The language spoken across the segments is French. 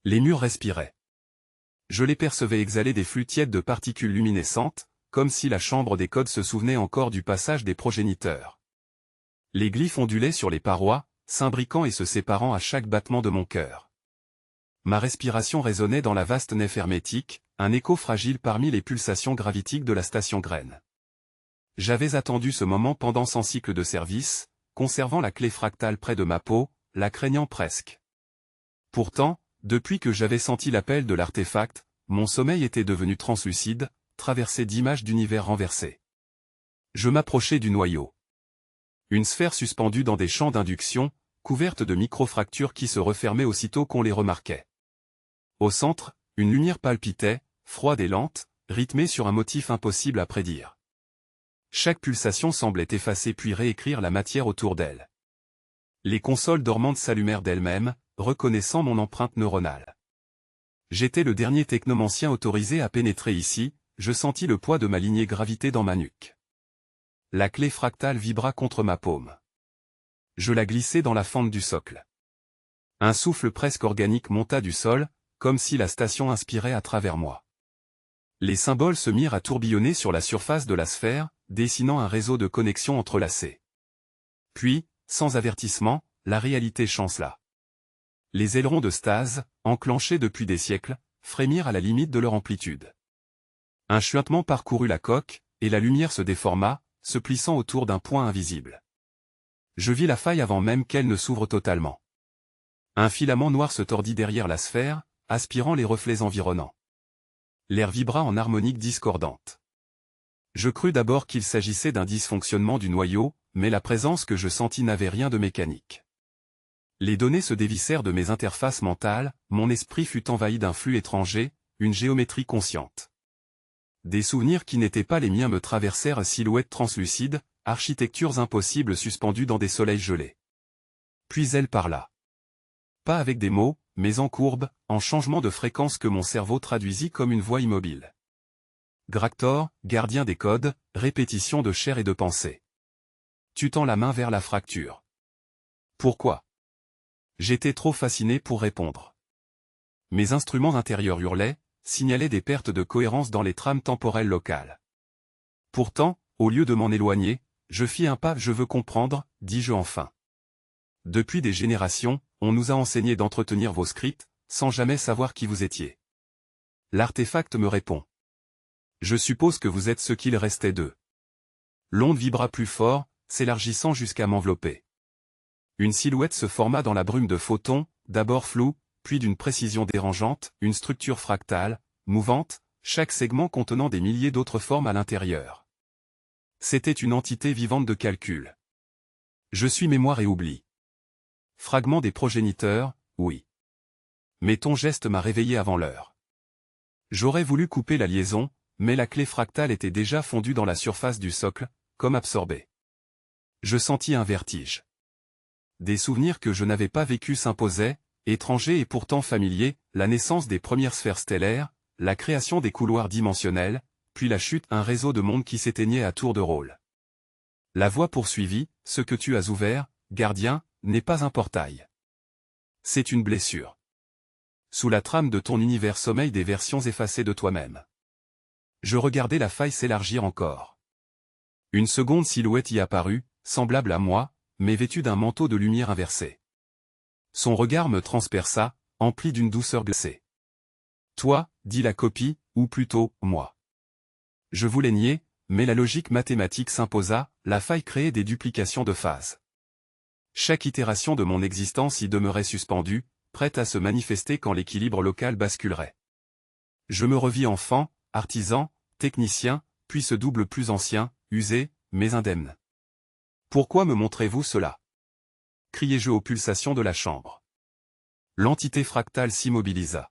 Les murs respiraient. Je les percevais exhaler des flux tièdes de particules luminescentes, comme si la chambre des codes se souvenait encore du passage des progéniteurs. Les glyphes ondulaient sur les parois, s'imbriquant et se séparant à chaque battement de mon cœur. Ma respiration résonnait dans la vaste nef hermétique, un écho fragile parmi les pulsations gravitiques de la station graine. J'avais attendu ce moment pendant 100 cycles de service, conservant la clé fractale près de ma peau, la craignant presque. Pourtant, depuis que j'avais senti l'appel de l'artefact, mon sommeil était devenu translucide, traversé d'images d'univers renversés. Je m'approchais du noyau. Une sphère suspendue dans des champs d'induction, couverte de micro-fractures qui se refermaient aussitôt qu'on les remarquait. Au centre, une lumière palpitait, froide et lente, rythmée sur un motif impossible à prédire. Chaque pulsation semblait effacer puis réécrire la matière autour d'elle. Les consoles dormantes s'allumèrent d'elles-mêmes, reconnaissant mon empreinte neuronale. J'étais le dernier technomancien autorisé à pénétrer ici, je sentis le poids de ma lignée graviter dans ma nuque. La clé fractale vibra contre ma paume. Je la glissai dans la fente du socle. Un souffle presque organique monta du sol, comme si la station inspirait à travers moi. Les symboles se mirent à tourbillonner sur la surface de la sphère, dessinant un réseau de connexions entrelacées. Puis, sans avertissement, la réalité chancela. Les ailerons de stase, enclenchés depuis des siècles, frémirent à la limite de leur amplitude. Un chuintement parcourut la coque, et la lumière se déforma, se plissant autour d'un point invisible. Je vis la faille avant même qu'elle ne s'ouvre totalement. Un filament noir se tordit derrière la sphère, aspirant les reflets environnants. L'air vibra en harmonique discordante. Je crus d'abord qu'il s'agissait d'un dysfonctionnement du noyau, mais la présence que je sentis n'avait rien de mécanique. Les données se dévissèrent de mes interfaces mentales, mon esprit fut envahi d'un flux étranger, une géométrie consciente. Des souvenirs qui n'étaient pas les miens me traversèrent silhouettes translucides, architectures impossibles suspendues dans des soleils gelés. Puis elle parla. Pas avec des mots, mais en courbes, en changement de fréquence que mon cerveau traduisit comme une voix immobile. Gractor, gardien des codes, répétition de chair et de pensée. Tu tends la main vers la fracture. Pourquoi? J'étais trop fasciné pour répondre. Mes instruments intérieurs hurlaient, signalaient des pertes de cohérence dans les trames temporelles locales. Pourtant, au lieu de m'en éloigner, je fis un pas. Je veux comprendre, dis-je enfin. Depuis des générations, on nous a enseigné d'entretenir vos scripts, sans jamais savoir qui vous étiez. L'artefact me répond. Je suppose que vous êtes ce qu'il restait d'eux. L'onde vibra plus fort, s'élargissant jusqu'à m'envelopper. Une silhouette se forma dans la brume de photons, d'abord floue, puis d'une précision dérangeante, une structure fractale, mouvante, chaque segment contenant des milliers d'autres formes à l'intérieur. C'était une entité vivante de calcul. Je suis mémoire et oubli. Fragment des progéniteurs, oui. Mais ton geste m'a réveillé avant l'heure. J'aurais voulu couper la liaison, mais la clé fractale était déjà fondue dans la surface du socle, comme absorbée. Je sentis un vertige. Des souvenirs que je n'avais pas vécus s'imposaient, étrangers et pourtant familiers, la naissance des premières sphères stellaires, la création des couloirs dimensionnels, puis la chute, un réseau de mondes qui s'éteignait à tour de rôle. La voix poursuivit, ce que tu as ouvert, gardien, n'est pas un portail. C'est une blessure. Sous la trame de ton univers sommeillent des versions effacées de toi-même. Je regardais la faille s'élargir encore. Une seconde silhouette y apparut, semblable à moi, mais vêtue d'un manteau de lumière inversé. Son regard me transperça, empli d'une douceur glacée. Toi, dit la copie, ou plutôt, moi. Je voulais nier, mais la logique mathématique s'imposa, la faille créait des duplications de phases. Chaque itération de mon existence y demeurait suspendue, prête à se manifester quand l'équilibre local basculerait. Je me revis enfant, artisan, technicien, puis ce double plus ancien, usé, mais indemne. Pourquoi me montrez-vous cela? Criai-je aux pulsations de la chambre. L'entité fractale s'immobilisa.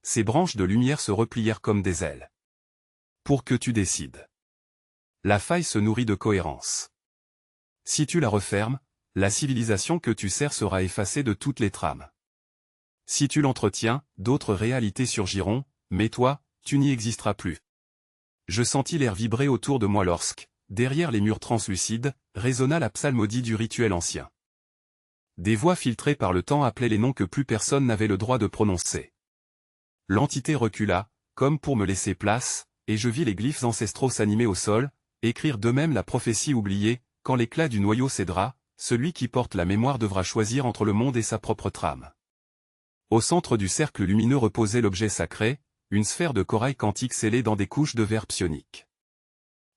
Ses branches de lumière se replièrent comme des ailes. Pour que tu décides. La faille se nourrit de cohérence. Si tu la refermes, la civilisation que tu sers sera effacée de toutes les trames. Si tu l'entretiens, d'autres réalités surgiront, mais toi, tu n'y existeras plus. Je sentis l'air vibrer autour de moi lorsque, derrière les murs translucides, résonna la psalmodie du rituel ancien. Des voix filtrées par le temps appelaient les noms que plus personne n'avait le droit de prononcer. L'entité recula, comme pour me laisser place, et je vis les glyphes ancestraux s'animer au sol, écrire d'eux-mêmes la prophétie oubliée, quand l'éclat du noyau cédera, celui qui porte la mémoire devra choisir entre le monde et sa propre trame. Au centre du cercle lumineux reposait l'objet sacré, une sphère de corail quantique scellée dans des couches de verre psionique.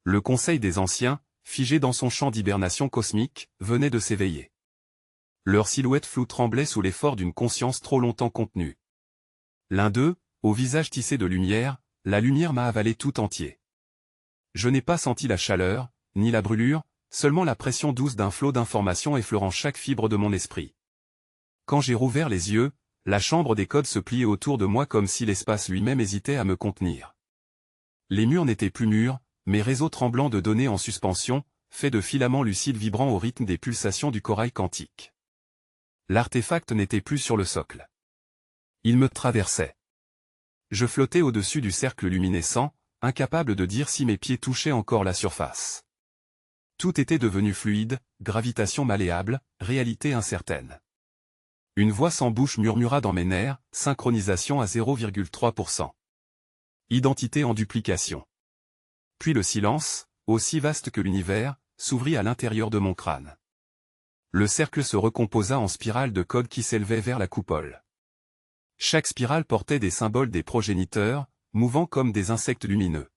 Le Conseil des Anciens, figé dans son champ d'hibernation cosmique, venait de s'éveiller. Leur silhouette floue tremblait sous l'effort d'une conscience trop longtemps contenue. L'un d'eux, au visage tissé de lumière, la lumière m'a avalé tout entier. Je n'ai pas senti la chaleur, ni la brûlure, seulement la pression douce d'un flot d'informations effleurant chaque fibre de mon esprit. Quand j'ai rouvert les yeux, la chambre des codes se pliait autour de moi comme si l'espace lui-même hésitait à me contenir. Les murs n'étaient plus mûrs, mais réseaux tremblants de données en suspension, faits de filaments lucides vibrant au rythme des pulsations du corail quantique. L'artefact n'était plus sur le socle. Il me traversait. Je flottais au-dessus du cercle luminescent, incapable de dire si mes pieds touchaient encore la surface. Tout était devenu fluide, gravitation malléable, réalité incertaine. Une voix sans bouche murmura dans mes nerfs, synchronisation à 0,3%. Identité en duplication. Puis le silence, aussi vaste que l'univers, s'ouvrit à l'intérieur de mon crâne. Le cercle se recomposa en spirales de codes qui s'élevaient vers la coupole. Chaque spirale portait des symboles des progéniteurs, mouvant comme des insectes lumineux.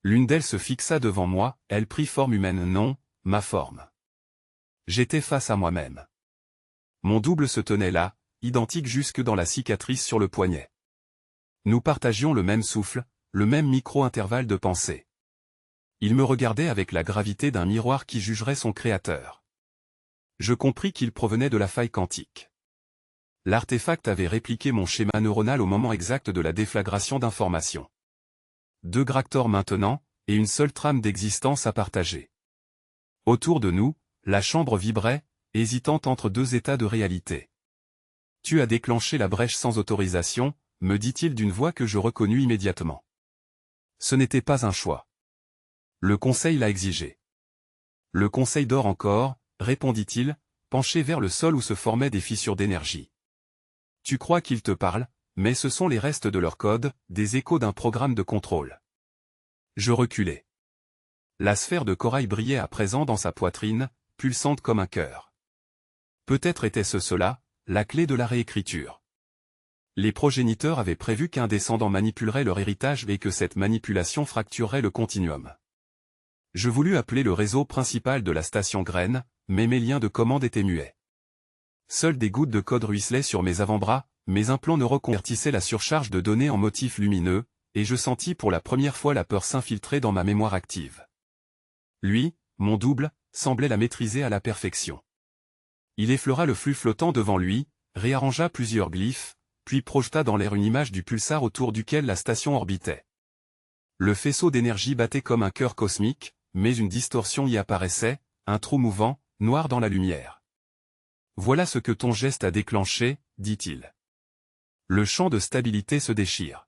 L'une d'elles se fixa devant moi, elle prit forme humaine, non, ma forme. J'étais face à moi-même. Mon double se tenait là, identique jusque dans la cicatrice sur le poignet. Nous partagions le même souffle, le même micro-intervalle de pensée. Il me regardait avec la gravité d'un miroir qui jugerait son créateur. Je compris qu'il provenait de la faille quantique. L'artefact avait répliqué mon schéma neuronal au moment exact de la déflagration d'informations. 2 gractors maintenant, et une seule trame d'existence à partager. Autour de nous, la chambre vibrait, hésitante entre 2 états de réalité. Tu as déclenché la brèche sans autorisation, me dit-il d'une voix que je reconnus immédiatement. Ce n'était pas un choix. Le Conseil l'a exigé. Le Conseil dort encore, répondit-il, penché vers le sol où se formaient des fissures d'énergie. Tu crois qu'ils te parlent, mais ce sont les restes de leur code, des échos d'un programme de contrôle. Je reculai. La sphère de corail brillait à présent dans sa poitrine, pulsante comme un cœur. Peut-être était-ce cela, la clé de la réécriture. Les progéniteurs avaient prévu qu'un descendant manipulerait leur héritage et que cette manipulation fracturerait le continuum. Je voulus appeler le réseau principal de la station graine, mais mes liens de commande étaient muets. Seules des gouttes de code ruisselaient sur mes avant-bras, mes implants ne reconvertissaient la surcharge de données en motifs lumineux, et je sentis pour la première fois la peur s'infiltrer dans ma mémoire active. Lui, mon double, semblait la maîtriser à la perfection. Il effleura le flux flottant devant lui, réarrangea plusieurs glyphes, puis projeta dans l'air une image du pulsar autour duquel la station orbitait. Le faisceau d'énergie battait comme un cœur cosmique, mais une distorsion y apparaissait, un trou mouvant, noir dans la lumière. « Voilà ce que ton geste a déclenché, » dit-il. Le champ de stabilité se déchire.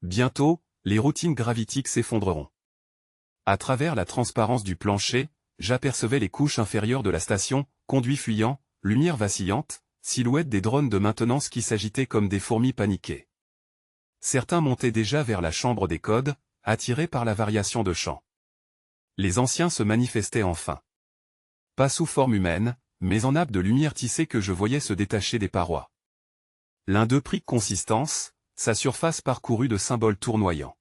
Bientôt, les routines gravitiques s'effondreront. À travers la transparence du plancher, j'apercevais les couches inférieures de la station, conduits fuyants, lumière vacillante, silhouettes des drones de maintenance qui s'agitaient comme des fourmis paniquées. Certains montaient déjà vers la chambre des codes, attirés par la variation de champ. Les anciens se manifestaient enfin. Pas sous forme humaine, mais en nappes de lumière tissée que je voyais se détacher des parois. L'un d'eux prit consistance, sa surface parcourue de symboles tournoyants.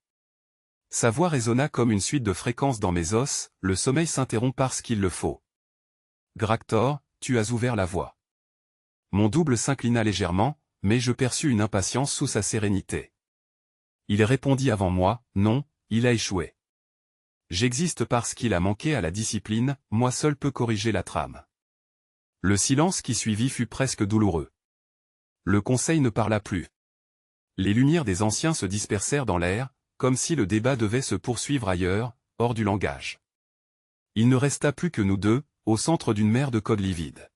Sa voix résonna comme une suite de fréquences dans mes os, le sommeil s'interrompt parce qu'il le faut. Gractor, tu as ouvert la voie. Mon double s'inclina légèrement, mais je perçus une impatience sous sa sérénité. Il répondit avant moi, non, il a échoué. J'existe parce qu'il a manqué à la discipline, moi seul peux corriger la trame. Le silence qui suivit fut presque douloureux. Le Conseil ne parla plus. Les lumières des anciens se dispersèrent dans l'air, comme si le débat devait se poursuivre ailleurs, hors du langage. Il ne resta plus que nous deux, au centre d'une mer de codes livides.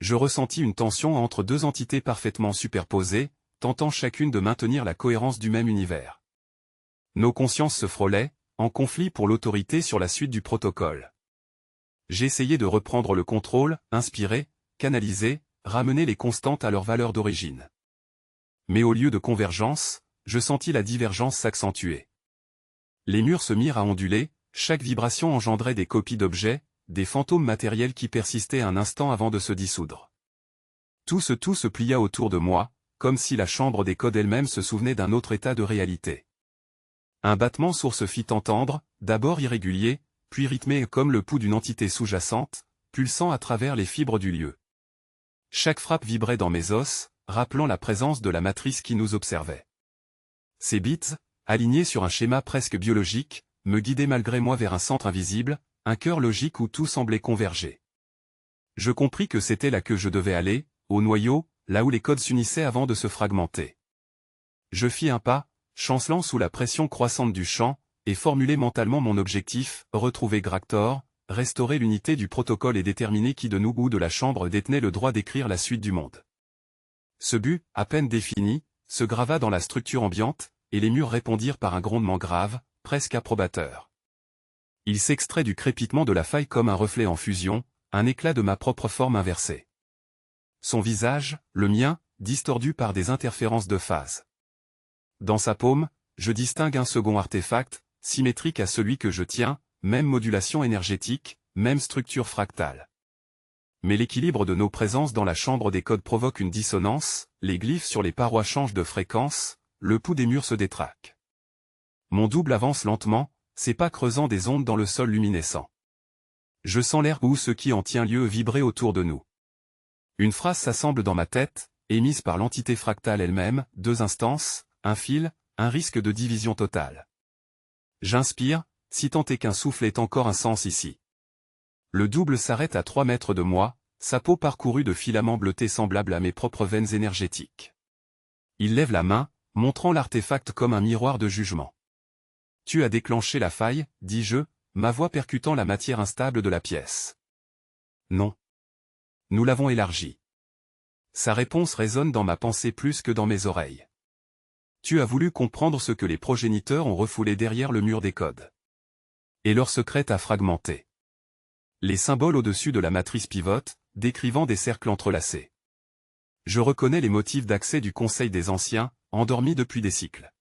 Je ressentis une tension entre 2 entités parfaitement superposées, tentant chacune de maintenir la cohérence du même univers. Nos consciences se frôlaient, en conflit pour l'autorité sur la suite du protocole. J'essayais de reprendre le contrôle, inspiré, canaliser, ramener les constantes à leur valeur d'origine. Mais au lieu de convergence, je sentis la divergence s'accentuer. Les murs se mirent à onduler, chaque vibration engendrait des copies d'objets, des fantômes matériels qui persistaient un instant avant de se dissoudre. Tout se plia autour de moi, comme si la chambre des codes elle-même se souvenait d'un autre état de réalité. Un battement sourd se fit entendre, d'abord irrégulier, puis rythmé comme le pouls d'une entité sous-jacente, pulsant à travers les fibres du lieu. Chaque frappe vibrait dans mes os, rappelant la présence de la matrice qui nous observait. Ces bits, alignés sur un schéma presque biologique, me guidaient malgré moi vers un centre invisible, un cœur logique où tout semblait converger. Je compris que c'était là que je devais aller, au noyau, là où les codes s'unissaient avant de se fragmenter. Je fis un pas, chancelant sous la pression croissante du champ, et formulai mentalement mon objectif, retrouver Gractor, restaurer l'unité du protocole et déterminer qui de nous ou de la chambre détenait le droit d'écrire la suite du monde. Ce but, à peine défini, se grava dans la structure ambiante, et les murs répondirent par un grondement grave, presque approbateur. Il s'extrait du crépitement de la faille comme un reflet en fusion, un éclat de ma propre forme inversée. Son visage, le mien, distordu par des interférences de phase. Dans sa paume, je distingue un second artefact, symétrique à celui que je tiens, même modulation énergétique, même structure fractale. Mais l'équilibre de nos présences dans la chambre des codes provoque une dissonance, les glyphes sur les parois changent de fréquence, le pouls des murs se détraque. Mon double avance lentement, ses pas creusant des ondes dans le sol luminescent. Je sens l'air ou ce qui en tient lieu vibrer autour de nous. Une phrase s'assemble dans ma tête, émise par l'entité fractale elle-même, 2 instances, un fil, un risque de division totale. J'inspire, si tant est qu'un souffle ait encore un sens ici. Le double s'arrête à 3 mètres de moi, sa peau parcourue de filaments bleutés semblables à mes propres veines énergétiques. Il lève la main, montrant l'artefact comme un miroir de jugement. « Tu as déclenché la faille, dis-je, ma voix percutant la matière instable de la pièce. »« Non. Nous l'avons élargie. » Sa réponse résonne dans ma pensée plus que dans mes oreilles. « Tu as voulu comprendre ce que les progéniteurs ont refoulé derrière le mur des codes. Et leur secret t'a fragmenté. » Les symboles au-dessus de la matrice pivotent, décrivant des cercles entrelacés. Je reconnais les motifs d'accès du Conseil des Anciens, endormis depuis des cycles.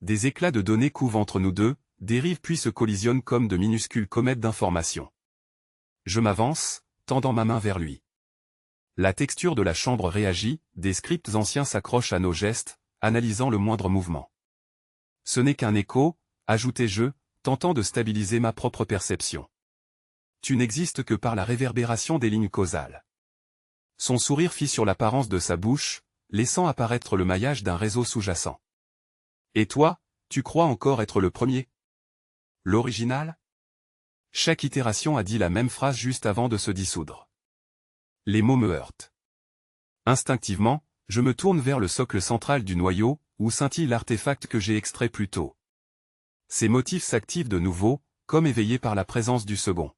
Des éclats de données couvent entre nous deux, dérivent puis se collisionnent comme de minuscules comètes d'informations. Je m'avance, tendant ma main vers lui. La texture de la chambre réagit, des scripts anciens s'accrochent à nos gestes, analysant le moindre mouvement. Ce n'est qu'un écho, ajoutai-je, tentant de stabiliser ma propre perception. Tu n'existes que par la réverbération des lignes causales. Son sourire fit sur l'apparence de sa bouche, laissant apparaître le maillage d'un réseau sous-jacent. Et toi, tu crois encore être le premier? L'original? Chaque itération a dit la même phrase juste avant de se dissoudre. Les mots me heurtent. Instinctivement, je me tourne vers le socle central du noyau, où scintille l'artefact que j'ai extrait plus tôt. Ces motifs s'activent de nouveau, comme éveillés par la présence du second.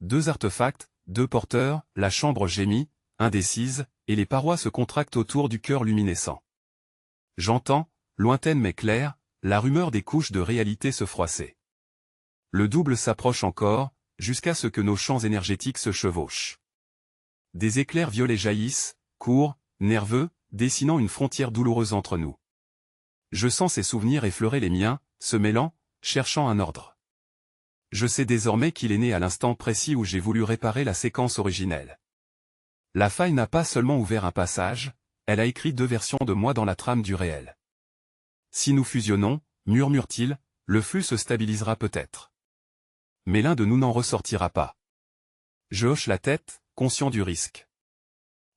2 artefacts, 2 porteurs, la chambre gémit, indécise, et les parois se contractent autour du cœur luminescent. J'entends, lointaine mais claire, la rumeur des couches de réalité se froisser. Le double s'approche encore, jusqu'à ce que nos champs énergétiques se chevauchent. Des éclairs violets jaillissent, courts, nerveux, dessinant une frontière douloureuse entre nous. Je sens ces souvenirs effleurer les miens, se mêlant, cherchant un ordre. Je sais désormais qu'il est né à l'instant précis où j'ai voulu réparer la séquence originelle. La faille n'a pas seulement ouvert un passage, elle a écrit 2 versions de moi dans la trame du réel. Si nous fusionnons, murmure-t-il, le flux se stabilisera peut-être. Mais l'un de nous n'en ressortira pas. Je hoche la tête, conscient du risque.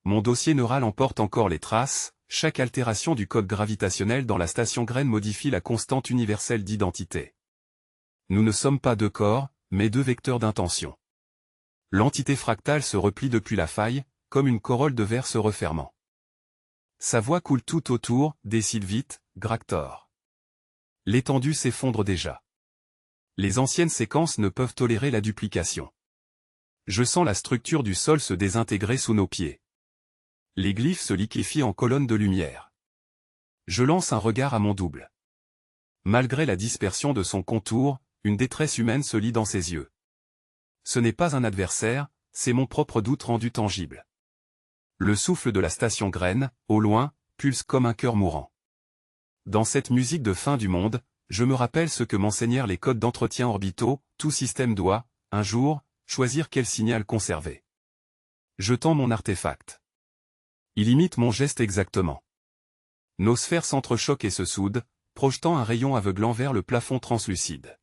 Mon dossier neural emporte encore les traces, chaque altération du code gravitationnel dans la station graine modifie la constante universelle d'identité. Nous ne sommes pas 2 corps, mais 2 vecteurs d'intention. L'entité fractale se replie depuis la faille, comme une corolle de verre se refermant. Sa voix coule tout autour, décide vite, Gractor. L'étendue s'effondre déjà. Les anciennes séquences ne peuvent tolérer la duplication. Je sens la structure du sol se désintégrer sous nos pieds. Les glyphes se liquéfient en colonnes de lumière. Je lance un regard à mon double. Malgré la dispersion de son contour, une détresse humaine se lit dans ses yeux. Ce n'est pas un adversaire, c'est mon propre doute rendu tangible. Le souffle de la station graine, au loin, pulse comme un cœur mourant. Dans cette musique de fin du monde, je me rappelle ce que m'enseignèrent les codes d'entretien orbitaux, tout système doit, un jour, choisir quel signal conserver. Je tends mon artefact. Il imite mon geste exactement. Nos sphères s'entrechoquent et se soudent, projetant un rayon aveuglant vers le plafond translucide.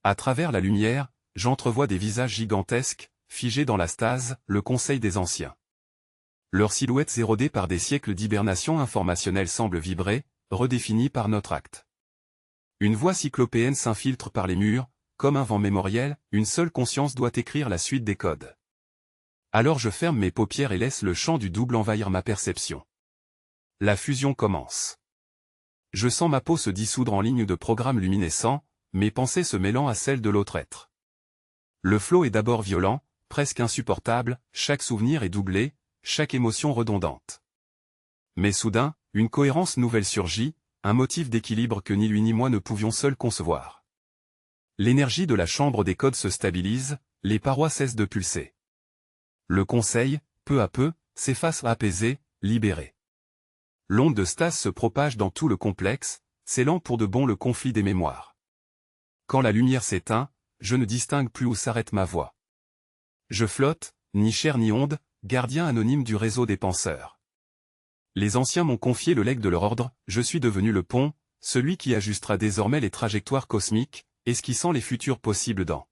À travers la lumière, j'entrevois des visages gigantesques, figés dans la stase, le conseil des anciens. Leurs silhouettes érodées par des siècles d'hibernation informationnelle semblent vibrer, redéfinies par notre acte. Une voix cyclopéenne s'infiltre par les murs, comme un vent mémoriel, une seule conscience doit écrire la suite des codes. Alors je ferme mes paupières et laisse le chant du double envahir ma perception. La fusion commence. Je sens ma peau se dissoudre en lignes de programmes luminescents, mes pensées se mêlant à celles de l'autre être. Le flot est d'abord violent, presque insupportable, chaque souvenir est doublé, chaque émotion redondante. Mais soudain, une cohérence nouvelle surgit, un motif d'équilibre que ni lui ni moi ne pouvions seuls concevoir. L'énergie de la chambre des codes se stabilise, les parois cessent de pulser. Le conseil, peu à peu, s'efface apaisé, libéré. L'onde de stase se propage dans tout le complexe, scellant pour de bon le conflit des mémoires. Quand la lumière s'éteint, je ne distingue plus où s'arrête ma voix. Je flotte, ni chair ni onde, gardien anonyme du réseau des penseurs. Les anciens m'ont confié le legs de leur ordre, je suis devenu le pont, celui qui ajustera désormais les trajectoires cosmiques, esquissant les futurs possibles dans